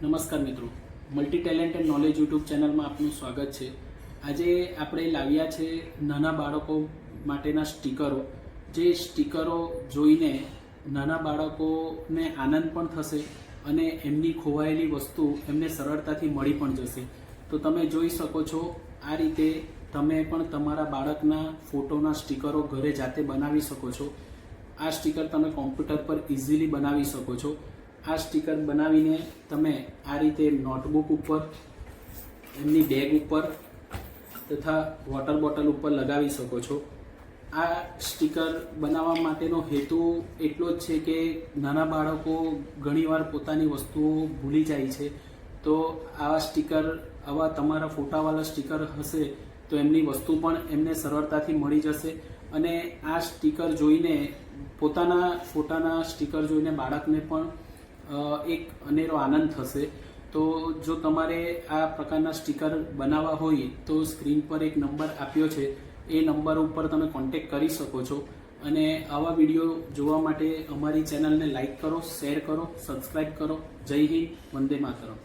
નમસ્કાર મિત્રો, multi talent and knowledge YouTube ચેનલમાં આપનું સ્વાગત છે। આજે આપણે લાવ્યા છે નાના બાળકો માટેના સ્ટીકરો। જે સ્ટીકરો જોઈને નાના બાળકોને આનંદ પણ થશે અને એમની ખોવાયેલી વસ્તુ એમને સરળતાથી મળી પણ જશે। તો તમે જોઈ શકો છો, આ રીતે તમે પણ તમારા બાળકના ફોટોના સ્ટીકરો ઘરે જાતે બનાવી શકો છો। આ સ્ટીકર તમે કોમ્પ્યુટર પર ઇઝીલી બનાવી શકો છો। આ સ્ટીકર બનાવીને તમે આ રીતે નોટબુક ઉપર, એમની બેગ ઉપર તથા વોટર બોટલ ઉપર લગાવી શકો છો। આ સ્ટીકર બનાવવા માટેનો હેતુ એટલો જ છે કે નાના બાળકો ઘણીવાર પોતાની વસ્તુઓ ભૂલી જાય છે, તો આવા સ્ટીકર, આવા તમારા ફોટાવાળા સ્ટીકર હશે તો એમની વસ્તુ પણ એમને સરળતાથી મળી જશે અને આ સ્ટીકર જોઈને, પોતાના ફોટાના સ્ટીકર જોઈને બાળકને પણ એક અનેરો આનંદ થશે। તો જો તમારે આ પ્રકારના સ્ટીકર બનાવવા હોય તો સ્ક્રીન પર એક નંબર આપ્યો છે, એ નંબર ઉપર તમે કોન્ટેક્ટ કરી શકો છો અને આવા વિડીયો જોવા માટે અમારી ચેનલને લાઈક કરો, શેર કરો, સબસ્ક્રાઈબ કરો। જય હિન્દ, વંદે માતરમ।